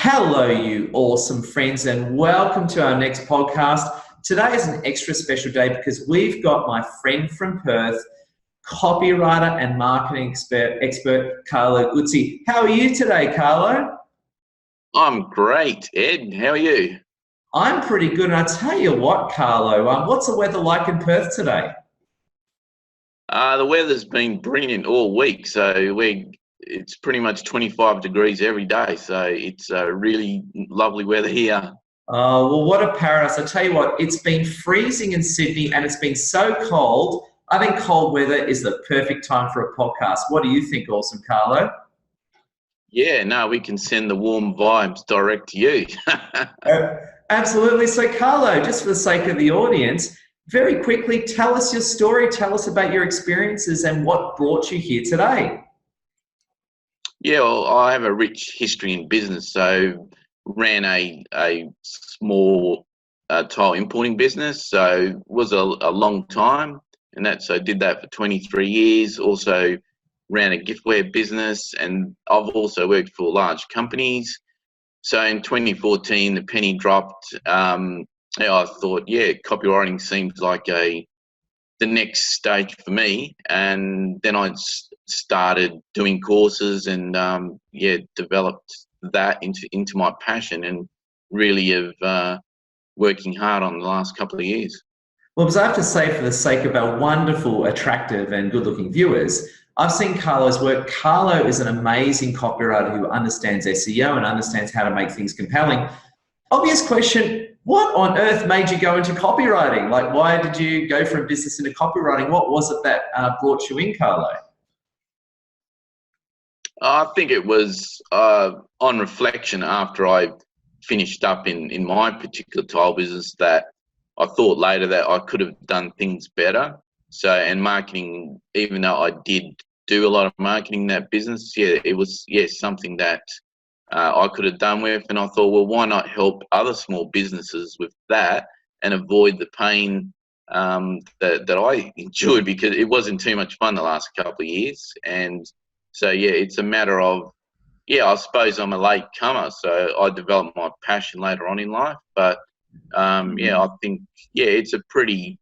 Hello, you awesome friends, and welcome to our next podcast. Today is an extra special day because we've got my friend from Perth, copywriter and marketing expert Carlo Guzzi. How are you today, Carlo? I'm great, Ed. How are you? I'm pretty good, and I tell you what, Carlo, what's the weather like in Perth today? The weather's been brilliant all week, so it's pretty much 25 degrees every day. So it's really lovely weather here. Oh, well, what a paradise. I tell you what, it's been freezing in Sydney and it's been so cold. I think cold weather is the perfect time for a podcast. What do you think, awesome Carlo? Yeah, no, we can send the warm vibes direct to you. Absolutely. So, Carlo, just for the sake of the audience, very quickly, tell us your story. Tell us about your experiences and what brought you here today. Yeah, well, I have a rich history in business. So ran a small tile importing business. So was a long time, and so did that for 23 years. Also ran a giftware business, and I've also worked for large companies. So in 2014, the penny dropped. I thought, yeah, copywriting seems like the next stage for me, and then I started doing courses and developed that into my passion, and really have working hard on the last couple of years. Well, because I have to say, for the sake of our wonderful, attractive, and good-looking viewers, I've seen Carlo's work. Carlo is an amazing copywriter who understands SEO and understands how to make things compelling. Obvious question, what on earth made you go into copywriting? Like, why did you go from business into copywriting? What was it that brought you in, Carlo? I think it was on reflection after I finished up in my particular tile business that I thought later that I could have done things better. So, and marketing, even though I did do a lot of marketing in that business, it was something that I could have done with. And I thought, well, why not help other small businesses with that and avoid the pain that I enjoyed, because it wasn't too much fun the last couple of years. And so, it's a matter of, I suppose I'm a late comer, so I developed my passion later on in life. But I think, it's a pretty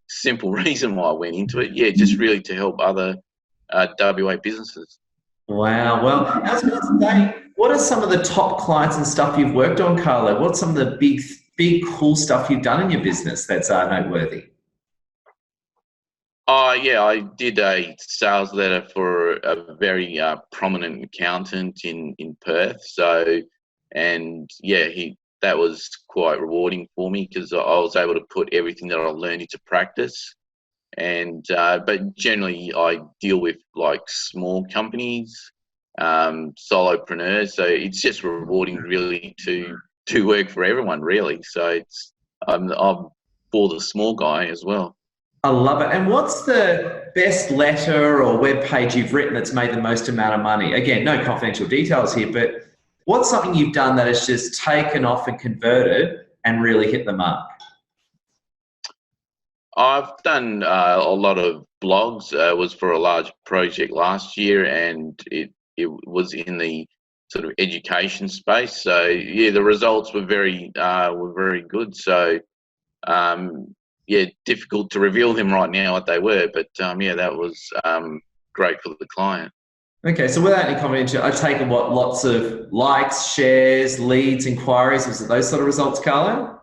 simple reason why I went into it. Just really to help other WA businesses. Wow. Well, I was going to say, what are some of the top clients and stuff you've worked on, Carlo? What's some of the big, cool stuff you've done in your business that's noteworthy? I did a sales letter for a very prominent accountant in Perth. So, and that was quite rewarding for me because I was able to put everything that I learned into practice. And but generally, I deal with like small companies, solopreneurs. So it's just rewarding, really, to work for everyone, really. So I'm for the small guy as well. I love it. And what's the best letter or web page you've written that's made the most amount of money? Again, no confidential details here, but what's something you've done that has just taken off and converted and really hit the mark? I've done a lot of blogs. It was for a large project last year, and it was in the sort of education space. So the results were very good. So difficult to reveal them right now what they were, but that was great for the client. Okay, so without any confidential, I take it what, lots of likes, shares, leads, inquiries, was it those sort of results, Carlo?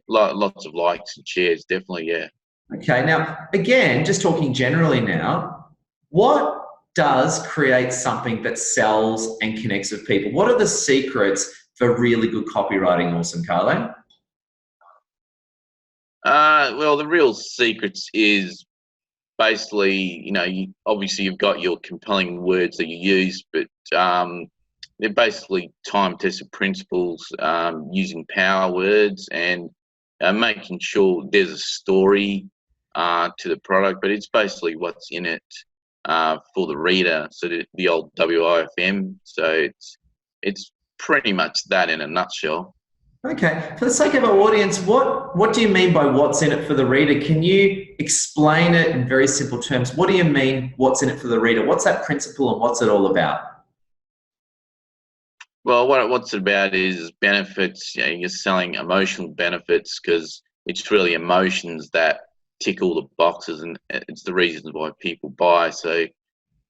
Lots of likes and shares, definitely, yeah. Okay, now, again, just talking generally now, what does create something that sells and connects with people? What are the secrets for really good copywriting, awesome Carlo? Well, the real secrets is basically, obviously you've got your compelling words that you use, but they're basically time-tested principles, using power words and making sure there's a story to the product, but it's basically what's in it for the reader. So the old WIFM. So it's pretty much that in a nutshell. Okay, for the sake of our audience, what do you mean by what's in it for the reader? Can you explain it in very simple terms? What do you mean what's in it for the reader? What's that principle and what's it all about? Well, what's it about is benefits. You know, you're selling emotional benefits because it's really emotions that tick all the boxes, and it's the reasons why people buy. So,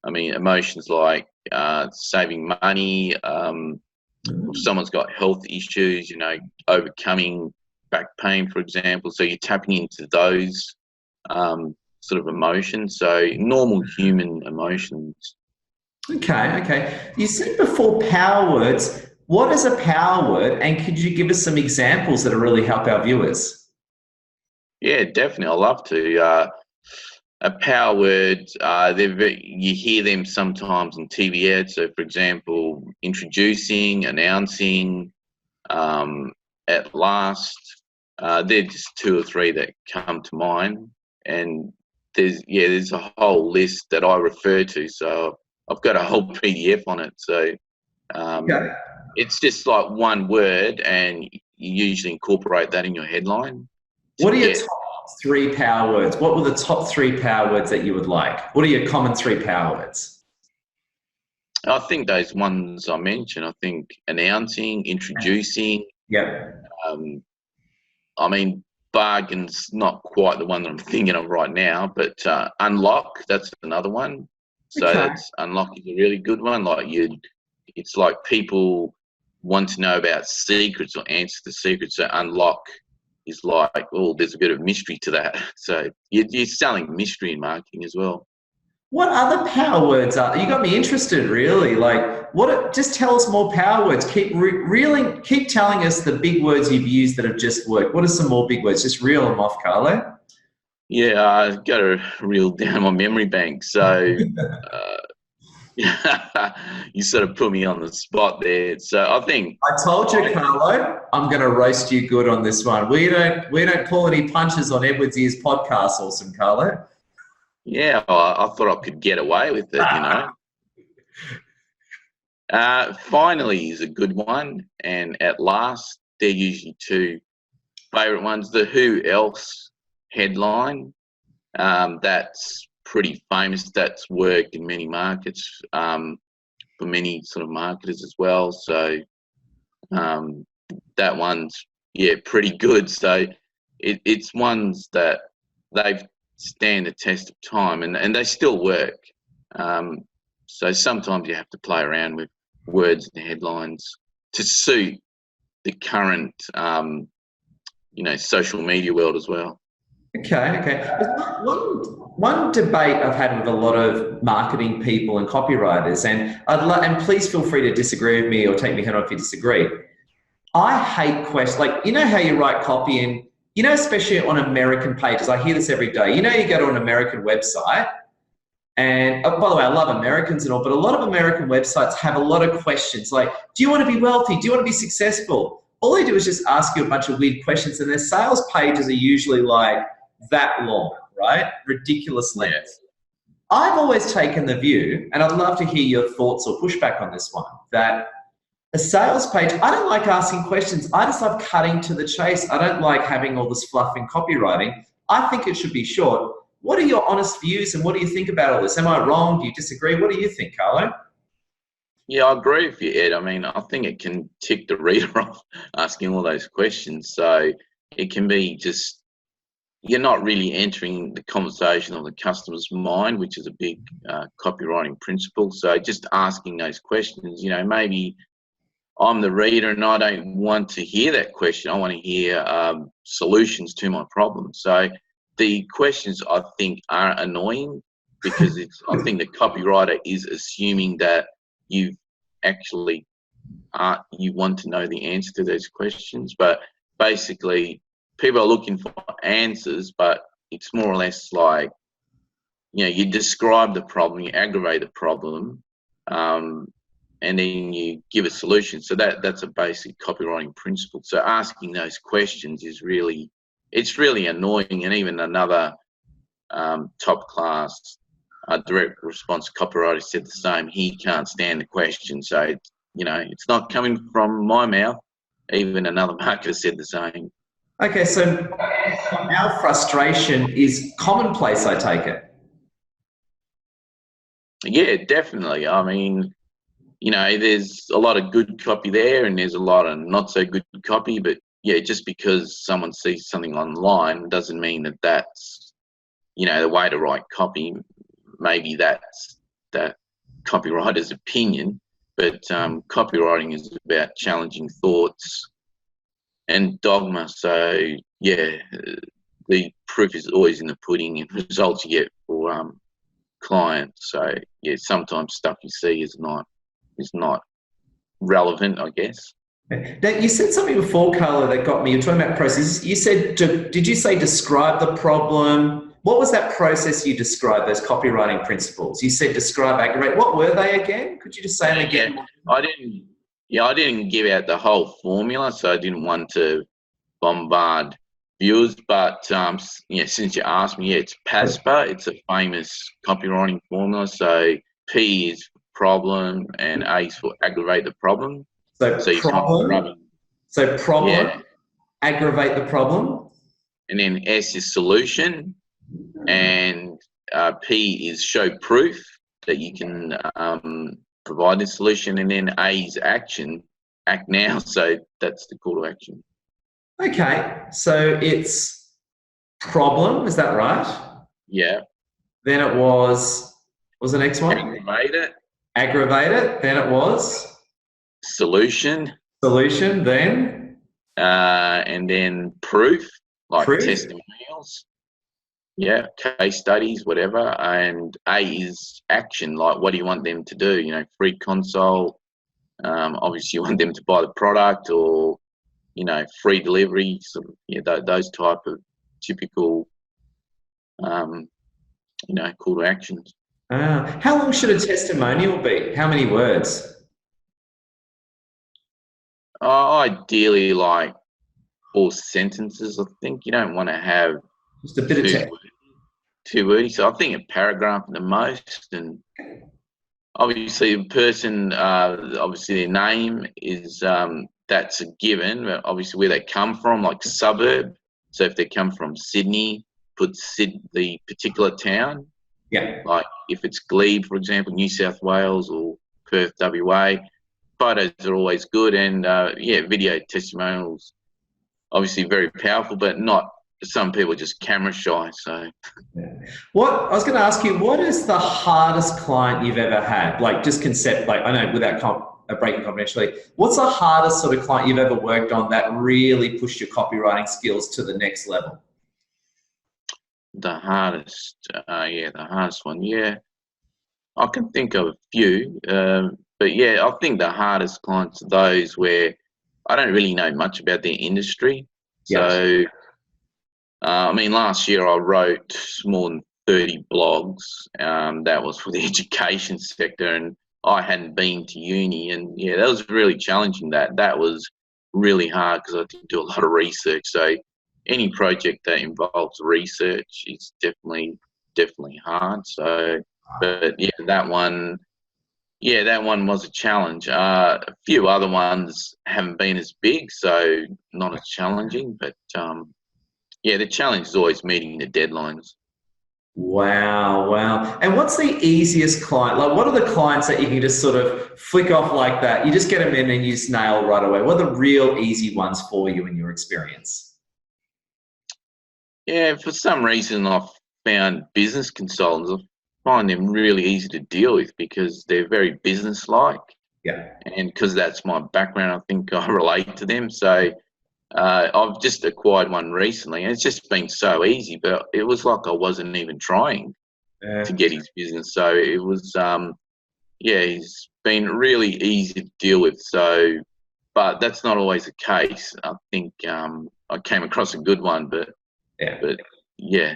I mean, emotions like saving money. If someone's got health issues, you know, overcoming back pain, for example. So you're tapping into those sort of emotions. So normal human emotions. Okay, okay. You said before power words. What is a power word? And could you give us some examples that'll really help our viewers? Yeah, definitely. I love to. A power word, you hear them sometimes in TV ads. So, for example, introducing, announcing, um, at last. They're just two or three that come to mind. And there's a whole list that I refer to. So I've got a whole PDF on it. So um, Okay. it's just like one word, and you usually incorporate that in your headline to What are your get. top three power words? What were the top three power words that you would like? What are your common three power words? I think those ones I mentioned. I think announcing, introducing. Yep. Um, I mean, bargain's not quite the one that I'm thinking of right now, but unlock, that's another one. So Okay. that's unlock is a really good one. It's like people want to know about secrets or answer to secrets. So unlock is like, oh, there's a bit of mystery to that. So you're selling mystery in marketing as well. What other power words are? You got me interested, really. Like, what? Just tell us more power words. Keep telling us the big words you've used that have just worked. What are some more big words? Just reel them off, Carlo. Yeah, I've got to reel down my memory bank. So uh, you sort of put me on the spot there. So I think, I told you, Carlo, I'm going to roast you good on this one. We don't pull any punches on Edward's Ears podcast. Awesome, Carlo. yeah, I thought I could get away with it, you know. Finally is a good one, and at last, they're usually two favourite ones. The Who Else headline, that's pretty famous. That's worked in many markets, for many sort of marketers as well. So um, that one's, yeah, pretty good. So it's ones that they've stand the test of time, and they still work. Um, so sometimes you have to play around with words and headlines to suit the current, social media world as well. Okay, okay. One debate I've had with a lot of marketing people and copywriters, and please feel free to disagree with me or take me head on if you disagree. I hate questions. Like, you know how you write copy and, especially on American pages, I hear this every day. You go to an American website and, oh, by the way, I love Americans and all, but a lot of American websites have a lot of questions like, do you want to be wealthy? Do you want to be successful? All they do is just ask you a bunch of weird questions, and their sales pages are usually like that long, right? Ridiculous Yeah. length. I've always taken the view, and I'd love to hear your thoughts or pushback on this one, that a sales page, I don't like asking questions. I just love cutting to the chase. I don't like having all this fluff in copywriting. I think it should be short. What are your honest views and what do you think about all this? Am I wrong? Do you disagree? What do you think, Carlo? Yeah, I agree with you, Ed. I mean, I think it can tick the reader off asking all those questions. So it can be just, you're not really entering the conversation on the customer's mind, which is a big copywriting principle. So just asking those questions, maybe I'm the reader and I don't want to hear that question. I want to hear solutions to my problem. So the questions I think are annoying because I think the copywriter is assuming that you've actually you want to know the answer to those questions. But basically, people are looking for answers, but it's more or less like, you describe the problem, you aggravate the problem, and then you give a solution. So that's a basic copywriting principle. So asking those questions it's really annoying. And even another top class direct response copywriter said the same. He can't stand the question. So, it's not coming from my mouth. Even another marketer said the same. Okay, so our frustration is commonplace, I take it. Yeah, definitely. I mean, there's a lot of good copy there and there's a lot of not so good copy, but yeah, just because someone sees something online doesn't mean that that's, the way to write copy. Maybe that's that copywriter's opinion, but copywriting is about challenging thoughts and dogma. So yeah, the proof is always in the pudding and results you get for clients. So yeah, sometimes stuff you see is not relevant, I guess. Now, you said something before, Carlo, that got me. You're talking about process. You said, did you say describe the problem? What was that process you described, those copywriting principles? You said describe, aggravate. What were they again? Could you just say them again? I didn't give out the whole formula, so I didn't want to bombard viewers. But since you asked me, it's PASPA. It's a famous copywriting formula. So P is problem and A is for aggravate the problem. So problem, yeah. Aggravate the problem. And then S is solution, and P is show proof that you can provide the solution, and then A is action, act now. So that's the call to action. Okay, so it's problem, is that right? Yeah. Then it was the next one? Aggravate it. Then it was? Solution, then? and then proof, like proof? Testimonials. Yeah, case studies, whatever. And A is action, like what do you want them to do? Free consult. Obviously, you want them to buy the product, or free delivery. Sort of, those type of typical, call to actions. How long should a testimonial be? How many words? Ideally, like 4 sentences. I think you don't want to have just a bit of text. Too wordy. So I think a paragraph at the most, and obviously the person, obviously their name is that's a given. But obviously where they come from, like suburb. So if they come from Sydney, put the particular town. Yeah. Like if it's Glebe, for example, New South Wales, or Perth, WA. Photos are always good, and video testimonials obviously very powerful, but not. Some people are just camera shy. So, what I was going to ask you, what is the hardest client you've ever had? Like, just concept, like I know without breaking confidentially, what's the hardest sort of client you've ever worked on that really pushed your copywriting skills to the next level? The hardest, the hardest one, yeah. I can think of a few. But yeah, I think the hardest clients are those where I don't really know much about their industry. Yes. So, last year I wrote more than 30 blogs. That was for the education sector, and I hadn't been to uni. And yeah, that was really challenging. That was really hard because I did do a lot of research. So any project that involves research is definitely hard. So, but yeah, that one was a challenge. A few other ones haven't been as big, so not as challenging. But the challenge is always meeting the deadlines. Wow. And what's the easiest client? Like, what are the clients that you can just sort of flick off like that? You just get them in and you just nail right away. What are the real easy ones for you in your experience? Yeah, for some reason I've found business consultants, I find them really easy to deal with because they're very business-like. Yeah. And because that's my background, I think I relate to them. So I've just acquired one recently, and it's just been so easy, but it was like I wasn't even trying to get his business. So it was, he's been really easy to deal with. So, but that's not always the case. I think I came across a good one, but yeah.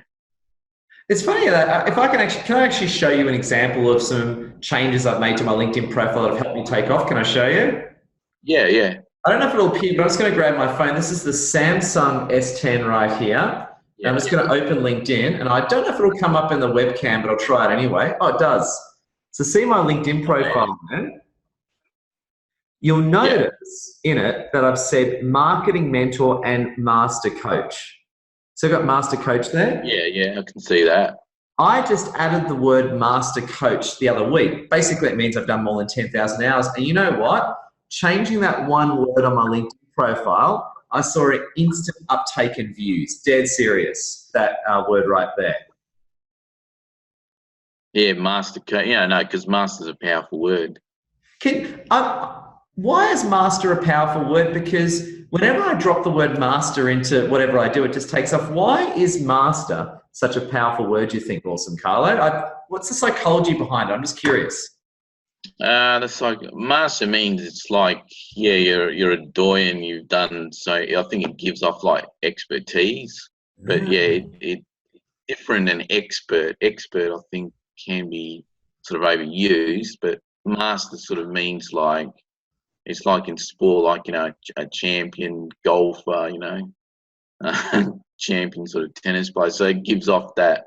It's funny that if can I actually show you an example of some changes I've made to my LinkedIn profile that have helped me take off? Can I show you? Yeah. I don't know if it'll appear, but I'm just going to grab my phone. This is the Samsung S10 right here. Yeah. I'm just going to open LinkedIn, and I don't know if it'll come up in the webcam, but I'll try it anyway. Oh, it does. So see my LinkedIn profile, man. You'll notice in it that I've said marketing mentor and master coach. So I've got master coach there. Yeah, I can see that. I just added the word master coach the other week. Basically, it means I've done more than 10,000 hours. And you know what? Changing that one word on my LinkedIn profile, I saw an instant uptake in views. Dead serious, that word right there. Yeah, master coach. Yeah, no, because master's a powerful word. Why is master a powerful word? Because whenever I drop the word master into whatever I do, it just takes off. Why is master such a powerful word, you think, Awesome Carlo? What's the psychology behind it? I'm just curious. That's like master means it's like, yeah, you're a doyen. You've done so. I think it gives off like expertise, but yeah, it different than expert. Expert, I think, can be sort of overused, but master sort of means like it's like in sport, like a champion golfer, champion sort of tennis player. So it gives off that,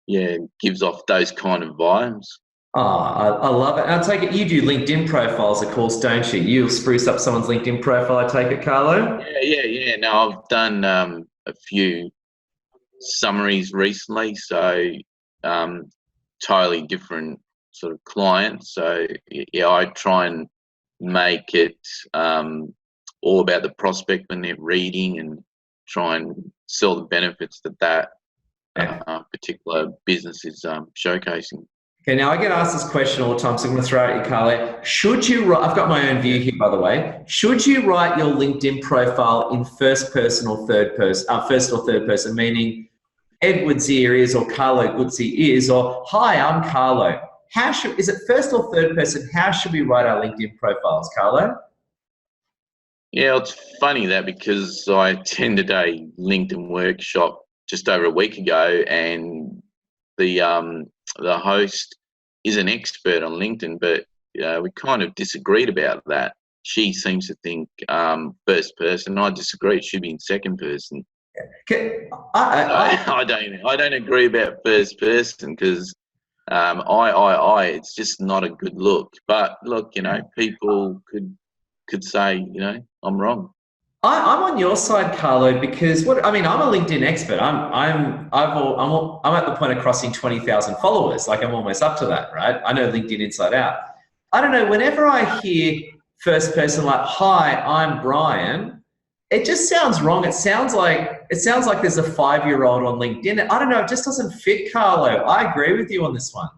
yeah, it gives off those kind of vibes. Oh, I love it. And I take it you do LinkedIn profiles, of course, don't you? You'll spruce up someone's LinkedIn profile, I take it, Carlo? Yeah. No, I've done a few summaries recently, so totally different sort of clients. So yeah, I try and make it all about the prospect when they're reading, and try and sell the benefits that particular business is showcasing. Okay, now I get asked this question all the time, so I'm going to throw it at you, Carlo. Should you write, I've got my own view here, by the way. Should you write your LinkedIn profile in first or third person, meaning Edward's ear is, or Carlo Guzzi is, or hi, I'm Carlo. Is it first or third person? How should we write our LinkedIn profiles, Carlo? Yeah, it's funny that, because I attended a LinkedIn workshop just over a week ago, and the host is an expert on LinkedIn, but we kind of disagreed about that. She seems to think first person. I disagree. It should be in second person. Okay. I don't agree about first person, because it's just not a good look. But look, people could say, I'm wrong. I'm on your side, Carlo, because I'm a LinkedIn expert. I'm at the point of crossing 20,000 followers. Like I'm almost up to that, right? I know LinkedIn inside out. I don't know. Whenever I hear first person like, "Hi, I'm Brian," it just sounds wrong. It sounds like there's a 5-year-old on LinkedIn. I don't know. It just doesn't fit, Carlo. I agree with you on this one.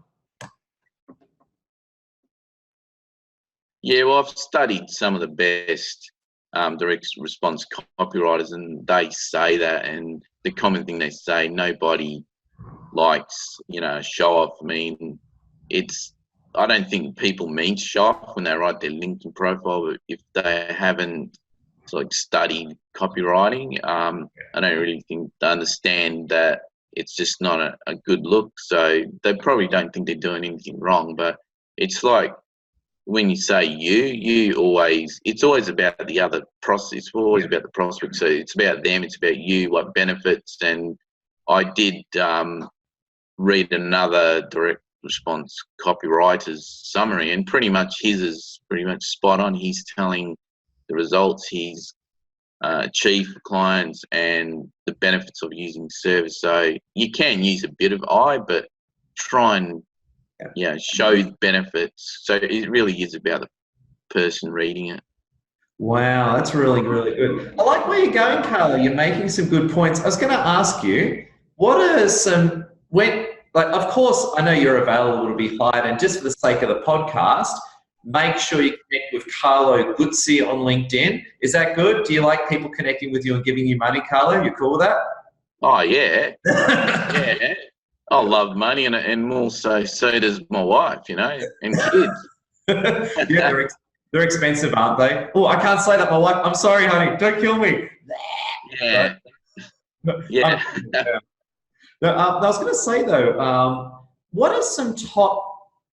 Yeah, well, I've studied some of the best direct response copywriters, and they say that. And the common thing they say, nobody likes, show off. I mean, I don't think people mean to show off when they write their LinkedIn profile, but if they haven't studied copywriting, I don't really think they understand that it's just not a good look. So they probably don't think they're doing anything wrong. But it's like, when you say it's always about the other process. It's always about the prospect. So it's about them. It's about you, what benefits. And I did read another direct response copywriter's summary, and pretty much his is pretty much spot on. He's telling the results he's achieved for clients and the benefits of using service. So you can use a bit of but try and show the benefits. So it really is about the person reading it. Wow, that's really, really good. I like where you're going, Carlo. You're making some good points. I was going to ask you, what are of course, I know you're available to be hired, and just for the sake of the podcast, make sure you connect with Carlo Guzzi on LinkedIn. Is that good? Do you like people connecting with you and giving you money, Carlo? You cool with that? Oh, yeah. Yeah. I love money, and also so does my wife, and kids. Yeah, they're expensive, aren't they? Oh, I can't say that. My wife. I'm sorry, honey. Don't kill me. Yeah. Yeah. I was going to say though, what are some top,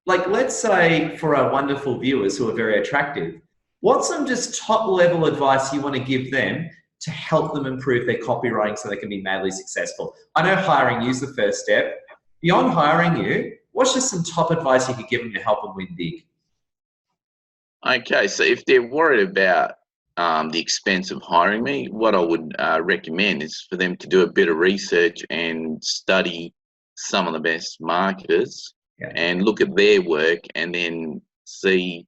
let's say for our wonderful viewers who are very attractive, what's some just top level advice you want to give them to help them improve their copywriting so they can be madly successful? I know hiring you is the first step. Beyond hiring you, what's just some top advice you could give them to help them win big? Okay, so if they're worried about the expense of hiring me, what I would recommend is for them to do a bit of research and study some of the best marketers Yeah. and look at their work and then see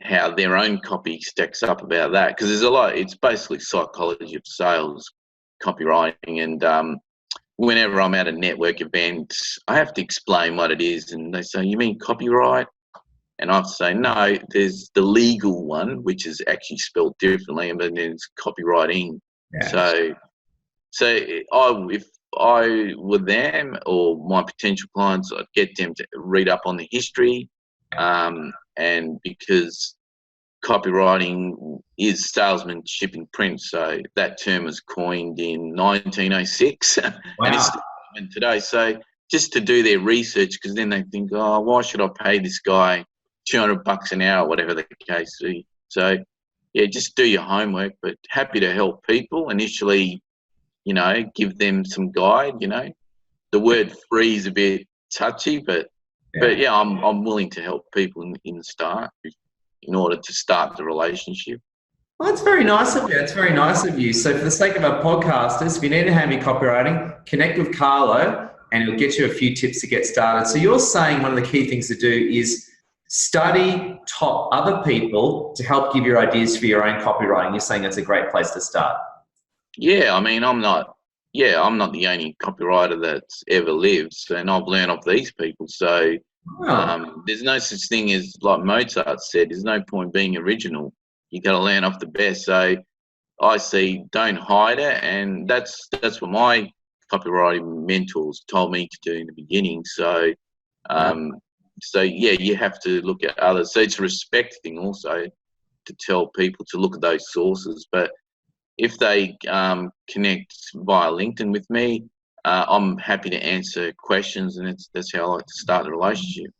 how their own copy stacks up about that. Because there's a lot, it's basically psychology of sales, copywriting. And whenever I'm at a network event, I have to explain what it is. And they say, you mean copyright? And I have to say, no, there's the legal one, which is actually spelled differently, and then there's copywriting. Yeah. So if I were them or my potential clients, I'd get them to read up on the history, and because copywriting is salesmanship in print, so that term was coined in 1906, Wow. and it's still relevant today. So just to do their research, because then they think, oh, why should I pay this guy $200 an hour, whatever the case is. So yeah, just do your homework, but happy to help people initially, give them some guide. The word free is a bit touchy, but yeah, I'm willing to help people in the start in order to start the relationship. Well, that's very nice of you. It's very nice of you. So for the sake of our podcasters, if you need to hand me copywriting, connect with Carlo and he'll get you a few tips to get started. So you're saying one of the key things to do is study top other people to help give your ideas for your own copywriting. You're saying that's a great place to start. Yeah, I mean, I'm not the only copywriter that's ever lived, and I've learned off these people. So there's no such thing as, like Mozart said, there's no point being original. You got to learn off the best. So I see, don't hide it, and that's what my copywriting mentors told me to do in the beginning. So so yeah, you have to look at others. So it's a respect thing also to tell people to look at those sources. But if they connect via LinkedIn with me, I'm happy to answer questions, and that's how I like to start the relationship.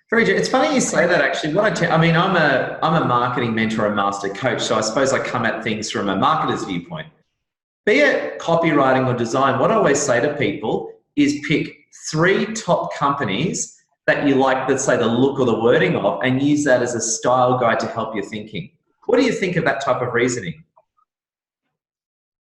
Very good. It's funny you say that, actually. I'm a marketing mentor and master coach, so I suppose I come at things from a marketer's viewpoint. Be it copywriting or design, what I always say to people is pick 3 top companies that you like, let's say, the look or the wording of, and use that as a style guide to help your thinking. What do you think of that type of reasoning?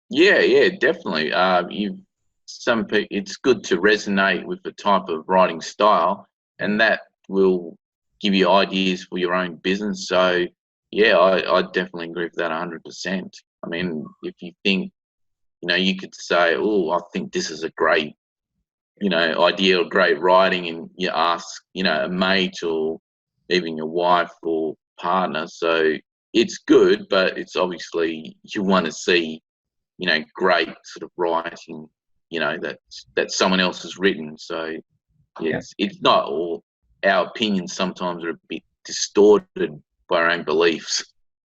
Yeah, definitely. It's good to resonate with the type of writing style, and that will give you ideas for your own business. So yeah, I definitely agree with that 100%. I mean, if you think, you could say, oh, I think this is a great, idea or great writing, and you ask, a mate or even your wife or partner. So it's good, but it's obviously you want to see, great sort of writing, that someone else has written. So yes, it's not all, our opinions sometimes are a bit distorted by our own beliefs.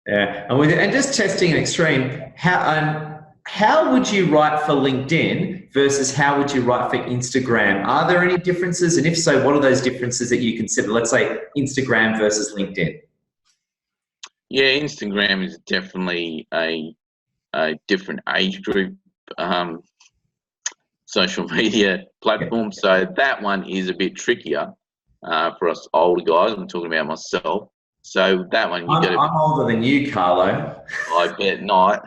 Yeah, and just testing an extreme, how would you write for LinkedIn versus how would you write for Instagram? Are there any differences? And if so, what are those differences that you consider? Let's say Instagram versus LinkedIn. Yeah, Instagram is definitely a different age group social media platform. So that one is a bit trickier for us older guys. I'm talking about myself. So that one I'm older than you, Carlo. I bet not.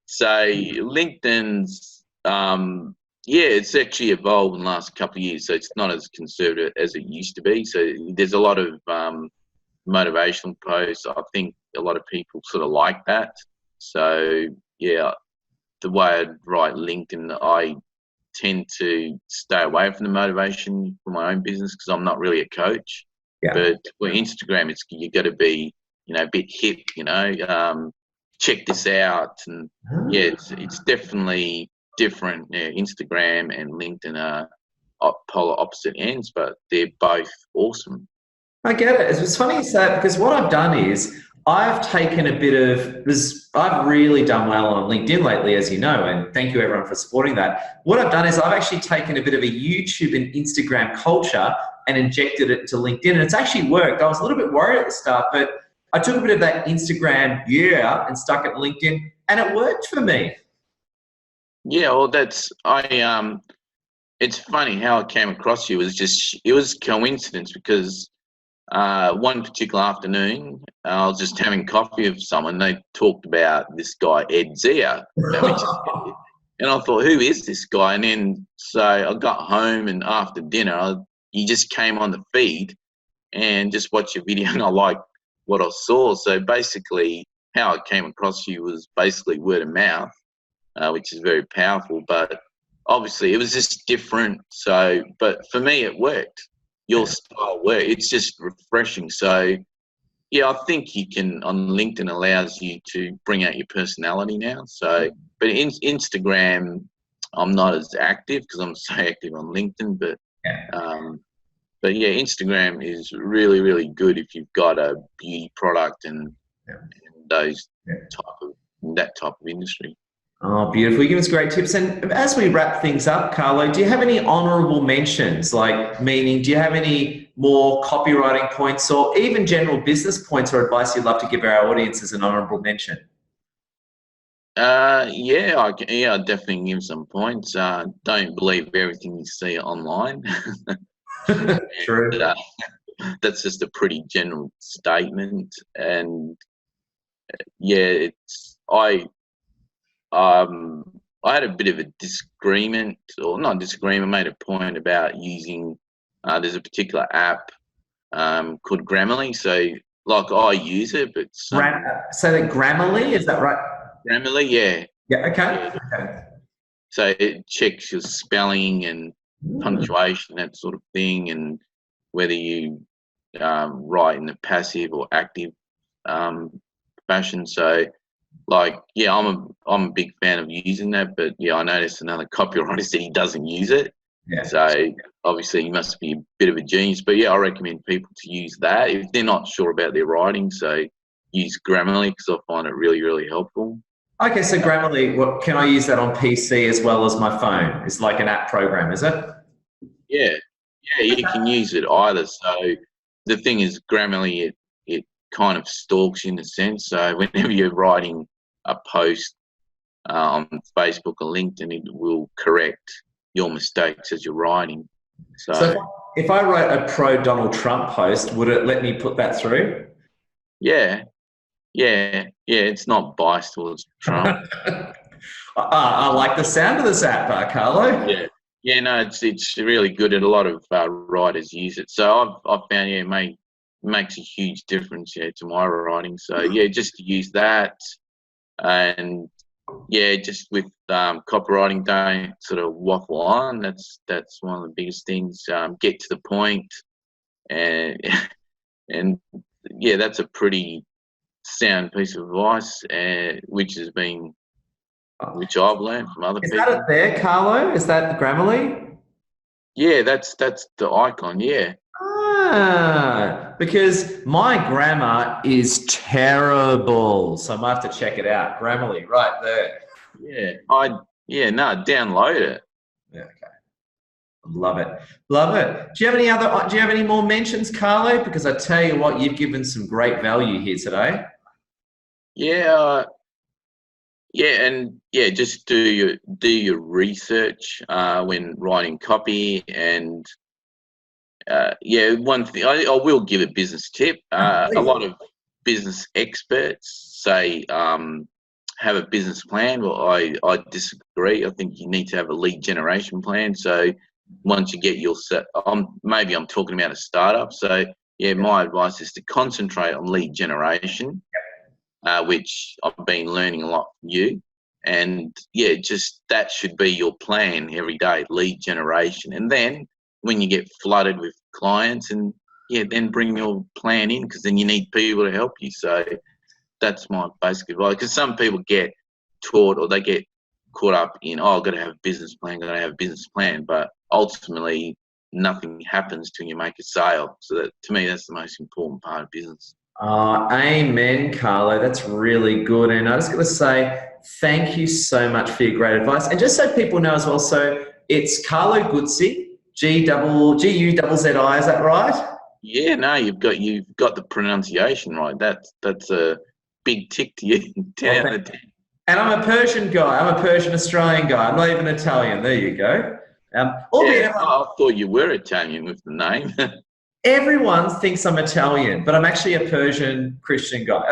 So LinkedIn's it's actually evolved in the last couple of years. So it's not as conservative as it used to be. So there's a lot of motivational posts. I think a lot of people sort of like that. So yeah, the way I'd write LinkedIn, I tend to stay away from the motivation for my own business because I'm not really a coach. Yeah. But for Instagram, you got to be, a bit hip, check this out. And yeah, it's definitely different. Yeah, Instagram and LinkedIn are polar opposite ends, but they're both awesome. I get it. It's funny you say that because what I've done is I've taken a bit of this. I've really done well on LinkedIn lately, as you know, and thank you everyone for supporting that. What I've done is I've actually taken a bit of a YouTube and Instagram culture and injected it to LinkedIn, and it's actually worked. I was a little bit worried at the start, but I took a bit of that Instagram and stuck it in LinkedIn, and it worked for me. Yeah, well, it's funny how it came across you. It was coincidence because one particular afternoon, I was just having coffee with someone. They talked about this guy, Ed Zia, And I thought, who is this guy? And then so I got home, and after dinner, he just came on the feed and just watched your video, and I liked what I saw. So basically, how I came across you was basically word of mouth, which is very powerful. But obviously, it was just different. So, but for me, it worked. Your style worked. It's just refreshing. So, yeah, I think you can, on LinkedIn allows you to bring out your personality now. So, but Instagram, I'm not as active because I'm so active on LinkedIn. But yeah, Instagram is really, really good if you've got a beauty product and those that type of industry. Oh, beautiful. You give us great tips. And as we wrap things up, Carlo, do you have any honourable mentions? Like, meaning, do you have any more copywriting points or even general business points or advice you'd love to give our audience as an honourable mention? I definitely give some points. Don't believe everything you see online. True. That's just a pretty general statement. And yeah, I had a bit of a disagreement, or not disagreement, made a point about using, there's a particular app called Grammarly. So, like, I use it, but So that Grammarly, is that right? Grammarly, yeah. Yeah, okay. Yeah. Okay. So it checks your spelling and punctuation, that sort of thing, and whether you write in the passive or active fashion. So, like, yeah, I'm a big fan of using that, but yeah, I noticed another copywriter said he doesn't use it. Yeah. So obviously he must be a bit of a genius. But yeah, I recommend people to use that if they're not sure about their writing. So use Grammarly because I find it really, really helpful. Okay, so Grammarly, what can I use that on PC as well as my phone? It's like an app program, is it? Yeah, you can use it either. So the thing is, Grammarly, it kind of stalks you in a sense. So whenever you're writing a post on Facebook or LinkedIn, it will correct your mistakes as you're writing. So if I wrote a pro Donald Trump post, would it let me put that through? yeah, it's not biased towards Trump. I like the sound of this app, Carlo. No, it's really good, and a lot of writers use it. So I've found it makes a huge difference to my writing. So yeah, just to use that, and yeah, just with copywriting, don't sort of waffle on. That's one of the biggest things. Get to the point, and yeah, that's a pretty sound piece of advice, which I've learned from other people. Is that it there, Carlo? Is that Grammarly? Yeah, that's the icon. Yeah. Because my grammar is terrible, so I might have to check it out. Grammarly, right there. Download it. Yeah, okay. Love it. Do you have any more mentions, Carlo? Because I tell you what, you've given some great value here today. Just do your research when writing copy, and one thing I will give a business tip. A lot of business experts say have a business plan. Well, I disagree. I think you need to have a lead generation plan. So once you get your set, maybe I'm talking about a startup. So yeah, my advice is to concentrate on lead generation, which I've been learning a lot from you. And yeah, just that should be your plan every day, lead generation. And then when you get flooded with clients, and then bring your plan in, because then you need people to help you. So that's my basic advice, because some people get taught, or they get caught up in, I've got to have a business plan, but ultimately nothing happens till you make a sale. So that, to me, that's the most important part of business. Amen, Carlo. That's really good. And I was going to say, thank you so much for your great advice. And just so people know as well, so it's Carlo Guzzi, Guzzi, is that right? Yeah, no, you've got the pronunciation right. That's a big tick to you. 10 out of 10. And I'm a Persian guy. I'm a Persian Australian guy. I'm not even Italian. There you go. I thought you were Italian with the name. Everyone thinks I'm Italian, but I'm actually a Persian Christian guy.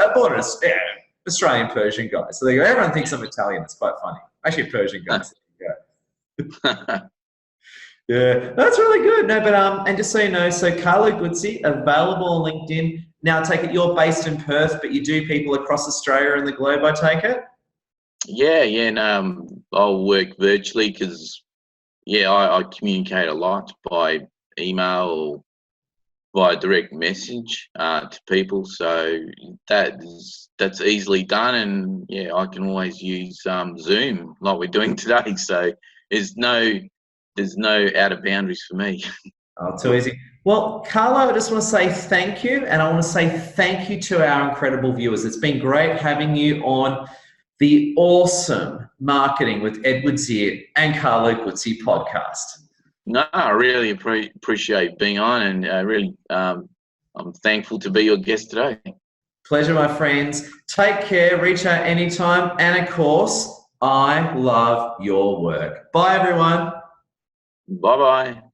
Australian Persian guy. So there you go. Everyone thinks I'm Italian. It's quite funny. Actually, Persian guys. Yeah, that's really good. No, but and just so you know, so Carlo Guzzi, available on LinkedIn. Now, I take it you're based in Perth, but you do people across Australia and the globe, I take it? Yeah, yeah. No, I'll work virtually because I communicate a lot by email or by direct message to people. So that's easily done, and yeah, I can always use Zoom like we're doing today. So there's no out of boundaries for me. Oh, too easy. Well, Carlo, I just want to say thank you, and I want to say thank you to our incredible viewers. It's been great having you on the awesome Marketing with Edward Zier and Carlo Guzzi podcast. No, I really appreciate being on, and really I'm thankful to be your guest today. Pleasure, my friends. Take care, reach out anytime, and of course, I love your work. Bye, everyone. Bye-bye.